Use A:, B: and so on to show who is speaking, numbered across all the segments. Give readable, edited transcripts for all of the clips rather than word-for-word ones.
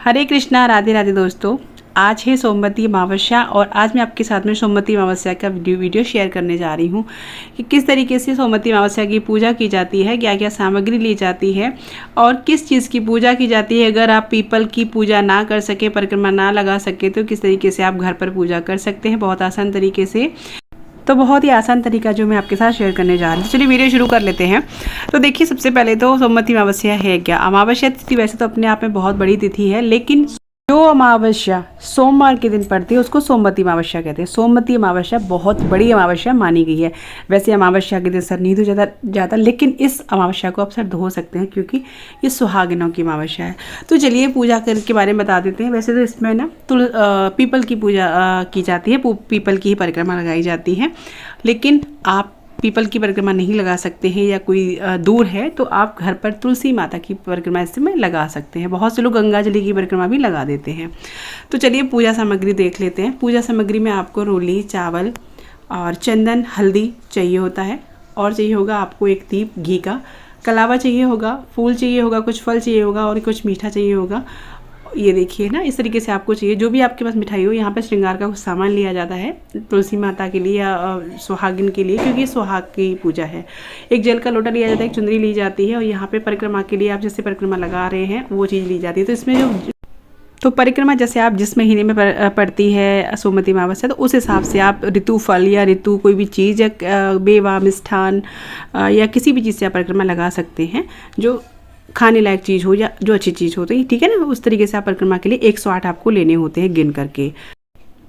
A: हरे कृष्णा, राधे राधे दोस्तों। आज है सोमवती अमावस्या और आज मैं आपके साथ में सोमवती अमावस्या का वीडियो शेयर करने जा रही हूँ कि किस तरीके से सोमवती अमावस्या की पूजा की जाती है, क्या क्या सामग्री ली जाती है और किस चीज़ की पूजा की जाती है। अगर आप पीपल की पूजा ना कर सके, परिक्रमा ना लगा सके, तो किस तरीके से आप घर पर पूजा कर सकते हैं बहुत आसान तरीके से। तो बहुत ही आसान तरीका जो मैं आपके साथ शेयर करने जा रही हूँ। चलिए वीडियो शुरू कर लेते हैं। तो देखिए, सबसे पहले तो सोमवती अमावस्या है क्या। अमावस्या तिथि वैसे तो अपने आप में बहुत बड़ी तिथि है, लेकिन जो अमावस्या सोमवार के दिन पड़ती है उसको सोमवती अमावस्या कहते हैं। सोमवती अमावस्या बहुत बड़ी अमावस्या मानी गई है। वैसे अमावस्या के दिन सर नहीं धो जाता, लेकिन इस अमावस्या को आप सर धो सकते हैं क्योंकि ये सुहागिनों की अमावस्या है। तो चलिए पूजा के बारे में बता देते हैं। वैसे तो इसमें ना पीपल की पूजा की जाती है, पीपल की ही परिक्रमा लगाई जाती है। लेकिन आप पीपल की परिक्रमा नहीं लगा सकते हैं या कोई दूर है तो आप घर पर तुलसी माता की परिक्रमा इसमें लगा सकते हैं। बहुत से लोग गंगाजली की परिक्रमा भी लगा देते हैं। तो चलिए पूजा सामग्री देख लेते हैं। पूजा सामग्री में आपको रोली, चावल और चंदन, हल्दी चाहिए होता है, और चाहिए होगा आपको एक दीप घी का, कलावा चाहिए होगा, फूल चाहिए होगा, कुछ फल चाहिए होगा और कुछ मीठा चाहिए होगा। ये देखिए ना, इस तरीके से आपको चाहिए जो भी आपके पास मिठाई हो। यहाँ पे श्रृंगार का कुछ सामान लिया जाता है तुलसी माता के लिए या सुहागिन के लिए, क्योंकि सुहाग की पूजा है। एक जल का लोटा लिया जाता है, एक चुनरी ली जाती है और यहाँ पे परिक्रमा के लिए आप जैसे परिक्रमा लगा रहे हैं वो चीज़ ली जाती है। तो इसमें तो परिक्रमा जैसे आप जिस महीने में पड़ती है सोमवती अमावस्या, तो उस हिसाब से आप ऋतु फल या ऋतु कोई भी चीज़ या बेवा, मिष्ठान या किसी भी चीज़ से आप परिक्रमा लगा सकते हैं जो खाने लायक चीज़ हो या जो अच्छी चीज़ हो। तो ठीक है ना, उस तरीके से आप परिक्रमा के लिए 108 आपको लेने होते हैं गिन करके।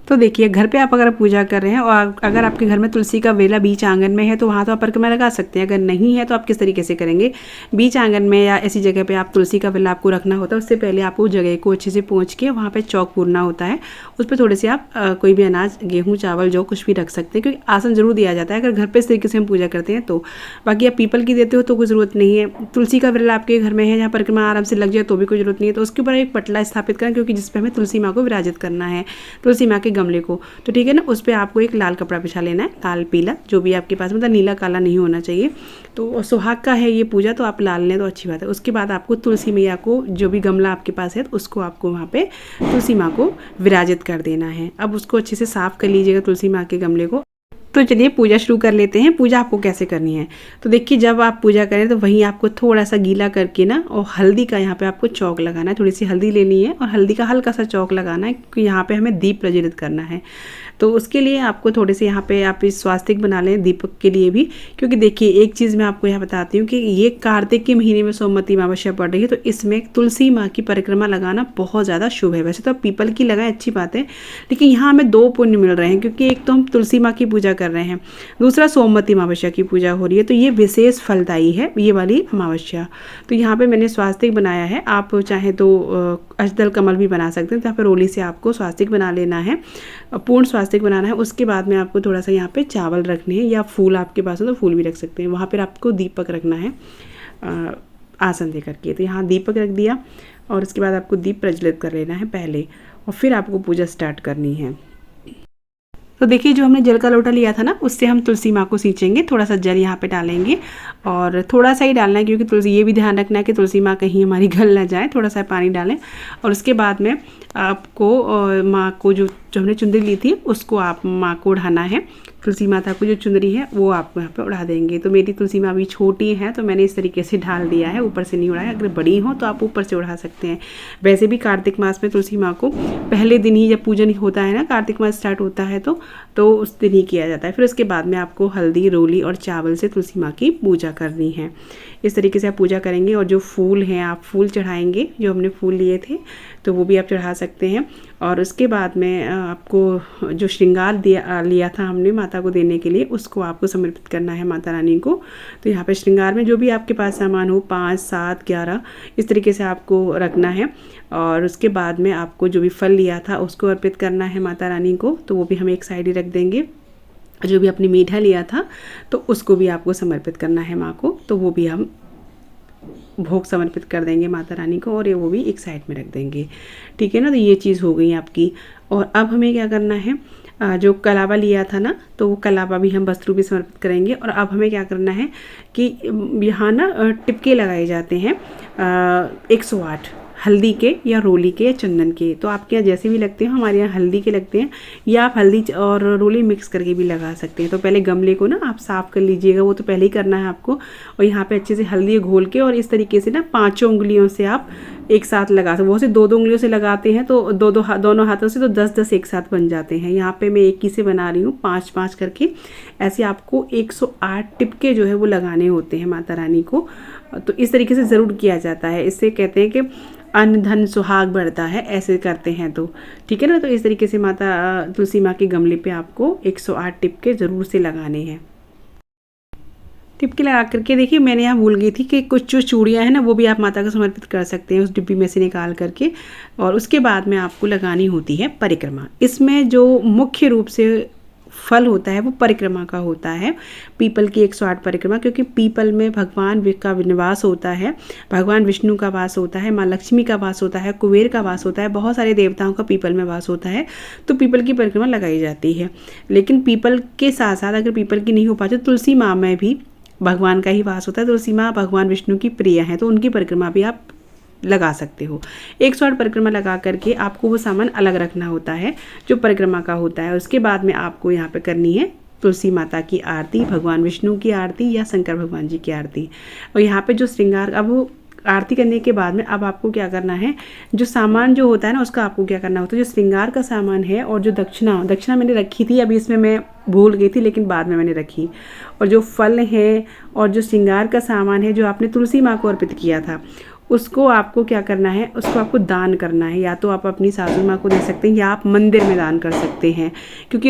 A: तो देखिए, घर पे आप अगर पूजा कर रहे हैं और अगर आपके घर में तुलसी का वेला बीच आंगन में है तो वहाँ तो आप परिक्रमा लगा सकते हैं। अगर नहीं है तो आप किस तरीके से करेंगे, बीच आंगन में या ऐसी जगह पे आप तुलसी का वेला आपको रखना होता है। उससे पहले आपको उस जगह को अच्छे से पोंछ के वहाँ पे चौक पूरना होता है। उस पर थोड़े से आप कोई भी अनाज, गेहूँ, चावल, जो कुछ भी रख सकते हैं, क्योंकि आसन जरूर दिया जाता है अगर घर पर इस तरीके से हम पूजा करते हैं तो। बाकी आप पीपल की देते हो तो कोई ज़रूरत नहीं है। तुलसी का वेला आपके घर में है, जहाँ परिक्रमा आराम से लग जाए तो भी कोई ज़रूरत नहीं है। तो उसके ऊपर एक पटला स्थापित करें, क्योंकि जिस पर हमें तुलसी माँ को विराजित करना है, तुलसी माँ के गमले को। तो ठीक है ना, उस पर आपको एक लाल कपड़ा बिछा लेना है, लाल पीला जो भी आपके पास, मतलब नीला काला नहीं होना चाहिए। तो सुहाग का है ये पूजा, तो आप लाल लें तो अच्छी बात है। उसके बाद आपको तुलसी मैया को, जो भी गमला आपके पास है, उसको आपको वहाँ पे तुलसी माँ को विराजित कर देना है। अब उसको अच्छे से साफ कर लीजिएगा तुलसी माँ के गमले को। तो चलिए पूजा शुरू कर लेते हैं। पूजा आपको कैसे करनी है, तो देखिए, जब आप पूजा करें तो वहीं आपको थोड़ा सा गीला करके ना, और हल्दी का यहाँ पे आपको चौक लगाना है। थोड़ी सी हल्दी लेनी है और हल्दी का हल्का सा चौक लगाना है, क्योंकि यहाँ पे हमें दीप प्रज्वलित करना है। तो उसके लिए आपको थोड़े से यहाँ पे आप इस स्वास्तिक बना लें दीपक के लिए भी, क्योंकि देखिए एक चीज़ मैं आपको यहाँ बताती हूँ कि ये कार्तिक के महीने में सोमवती अमावस्या पड़ रही है, तो इसमें तुलसी माँ की परिक्रमा लगाना बहुत ज़्यादा शुभ है। वैसे तो आप पीपल की लगाएं, अच्छी बात है, लेकिन यहाँ हमें 2 पुण्य मिल रहे हैं, क्योंकि एक तो हम तुलसी माँ की पूजा कर रहे हैं, दूसरा सोमवती अमावस्या की पूजा हो रही है। तो ये विशेष फलदायी है ये वाली अमावस्या। तो यहाँ पे मैंने स्वास्तिक बनाया है, आप चाहे तो अष्टदल कमल भी बना सकते हैं। तो यहाँ पे रोली से आपको स्वास्तिक बना लेना है, पूर्ण स्वास्तिक बनाना है। उसके बाद में आपको थोड़ा सा यहाँ पे चावल रखने हैं, या फूल आपके पास हो तो फूल भी रख सकते हैं। वहाँ पर आपको दीपक रखना है आसन दे करके। तो यहाँ दीपक रख दिया और उसके बाद आपको दीप प्रज्वलित कर लेना है पहले, और फिर आपको पूजा स्टार्ट करनी है। तो देखिए, जो हमने जल का लोटा लिया था ना, उससे हम तुलसी माँ को सींचेंगे। थोड़ा सा जल यहाँ पे डालेंगे और थोड़ा सा ही डालना है, क्योंकि तुलसी, ये भी ध्यान रखना है कि तुलसी माँ कहीं हमारी गल ना जाए। थोड़ा सा पानी डालें और उसके बाद में आपको माँ को जो हमने चुंदरी ली थी उसको आप माँ को उड़ाना है। तुलसी माता को जो चुंदरी है वो आप यहाँ पे उड़ा देंगे। तो मेरी तुलसी माँ भी छोटी है तो मैंने इस तरीके से ढाल दिया है, ऊपर से नहीं उड़ाया। अगर बड़ी हो तो आप ऊपर से उड़ा सकते हैं। वैसे भी कार्तिक मास में तुलसी माँ को पहले दिन ही जब पूजन होता है ना, कार्तिक मास स्टार्ट होता है तो उस दिन ही किया जाता है। फिर उसके बाद में आपको हल्दी, रोली और चावल से तुलसी माँ की पूजा करनी है। इस तरीके से आप पूजा करेंगे और जो फूल हैं आप फूल चढ़ाएंगे, जो हमने फूल लिए थे तो वो भी आप चढ़ा सकते हैं। और उसके बाद में आपको जो श्रृंगार लिया था हमने माता को देने के लिए, उसको आपको समर्पित करना है माता रानी को। तो यहाँ पे श्रृंगार में जो भी आपके पास सामान हो, 5, 7, 11 इस तरीके से आपको रखना है। और उसके बाद में आपको जो भी फल लिया था उसको अर्पित करना है माता रानी को, तो वो भी हम एक साइड ही रख देंगे। जो भी अपनी मीठा लिया था तो उसको भी आपको समर्पित करना है माँ को, तो वो भी हम भोग समर्पित कर देंगे माता रानी को, और ये वो भी एक साइड में रख देंगे। ठीक है ना, तो ये चीज़ हो गई आपकी। और अब हमें क्या करना है, जो कलावा लिया था ना, तो वो कलावा भी हम वस्त्रु भी समर्पित करेंगे। और अब हमें क्या करना है कि यहाँ ना टिपके लगाए जाते हैं 108। हल्दी के या रोली के या चंदन के, तो आपके यहाँ जैसे भी लगते हो, हमारे यहाँ हल्दी के लगते हैं, या आप हल्दी और रोली मिक्स करके भी लगा सकते हैं। तो पहले गमले को ना आप साफ़ कर लीजिएगा, वो तो पहले ही करना है आपको। और यहाँ पे अच्छे से हल्दी घोल के और इस तरीके से ना 5 उंगलियों से आप एक साथ लगा सकते। बहुत से 2-2 उंगलियों से लगाते हैं तो दोनों हाथों से तो 10-10 एक साथ बन जाते हैं। यहाँ पे मैं एक ही से बना रही हूँ 5-5 करके। ऐसे आपको 108 टिपके जो है वो लगाने होते हैं माता रानी को। तो इस तरीके से ज़रूर किया जाता है। इससे कहते हैं कि अन्न धन सुहाग बढ़ता है, ऐसे करते हैं तो ठीक है ना। तो इस तरीके से माता तुलसी माँ के गमले पे आपको 108 टिपके ज़रूर से लगाने हैं। टिपके लगा करके देखिए, मैंने यहाँ भूल गई थी कि कुछ जो चूड़ियाँ हैं ना वो भी आप माता को समर्पित कर सकते हैं उस डिब्बी में से निकाल करके। और उसके बाद में आपको लगानी होती है परिक्रमा। इसमें जो मुख्य रूप से फल होता है वो परिक्रमा का होता है, पीपल की 108 परिक्रमा, क्योंकि पीपल में भगवान का निवास होता है, भगवान विष्णु का वास होता है, माँ लक्ष्मी का वास होता है, कुबेर का वास होता है, बहुत सारे देवताओं का पीपल में वास होता है। तो पीपल की परिक्रमा लगाई जाती है। लेकिन पीपल के साथ साथ अगर पीपल की नहीं हो पाती तो तुलसी माँ में भी भगवान का ही वास होता है। तुलसी माँ भगवान विष्णु की प्रिय है, तो उनकी परिक्रमा भी आप लगा सकते हो। 108 परिक्रमा लगा करके आपको वो सामान अलग रखना होता है जो परिक्रमा का होता है। उसके बाद में आपको यहाँ पे करनी है तुलसी माता की आरती, भगवान विष्णु की आरती या शंकर भगवान जी की आरती। और यहाँ पे जो श्रृंगार, अब वो आरती करने के बाद में अब आपको क्या करना है, जो सामान जो होता है ना उसका आपको क्या करना होता है, जो श्रृंगार का सामान है और जो दक्षिणा मैंने रखी थी, अभी इसमें मैं भूल गई थी लेकिन बाद में मैंने रखी, और जो फल है और जो श्रृंगार का सामान है जो आपने तुलसी माँ को अर्पित किया था, उसको आपको क्या करना है, उसको आपको दान करना है। या तो आप अपनी सासू माँ को दे सकते हैं या आप मंदिर में दान कर सकते हैं, क्योंकि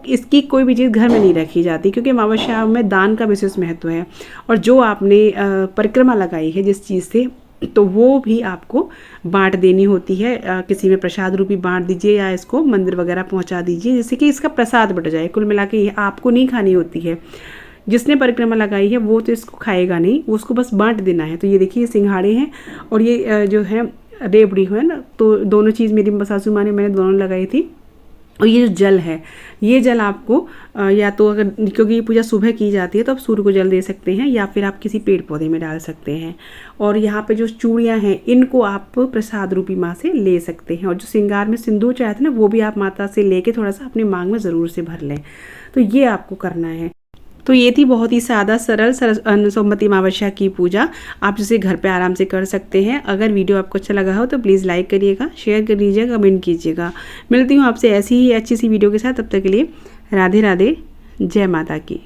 A: इसकी कोई भी चीज़ घर में नहीं रखी जाती, क्योंकि अमावस्या में दान का विशेष महत्व है। और जो आपने परिक्रमा लगाई है जिस चीज़ से, तो वो भी आपको बांट देनी होती है। किसी में प्रसाद रूपी बांट दीजिए या इसको मंदिर वगैरह पहुँचा दीजिए, जिससे कि इसका प्रसाद बढ़ जाए। कुल मिला के ये आपको नहीं खानी होती है, जिसने परिक्रमा लगाई है वो तो इसको खाएगा नहीं, उसको बस बांट देना है। तो ये देखिए, ये सिंघाड़े हैं और ये जो है रेवड़ी है ना, तो दोनों चीज़ मेरी सासू माँ ने, मैंने दोनों लगाई थी। और ये जो जल है, ये जल आपको या तो अगर, क्योंकि ये पूजा सुबह की जाती है तो आप सूर्य को जल दे सकते हैं या फिर आप किसी पेड़ पौधे में डाल सकते हैं। और यहाँ पे जो चूड़ियाँ हैं इनको आप प्रसाद रूपी माँ से ले सकते हैं। और जो श्रृंगार में सिंदूर चाहते हैं ना, वो भी आप माता से लेके थोड़ा सा अपने मांग में ज़रूर से भर लें। तो ये आपको करना है। तो ये थी बहुत ही सादा सरल सोमवती अमावस्या की पूजा। आप जिसे घर पे आराम से कर सकते हैं। अगर वीडियो आपको अच्छा लगा हो तो प्लीज़ लाइक करिएगा, शेयर कर लीजिएगा, कमेंट कीजिएगा। मिलती हूँ आपसे ऐसी ही अच्छी सी वीडियो के साथ। तब तक के लिए राधे राधे, जय माता की।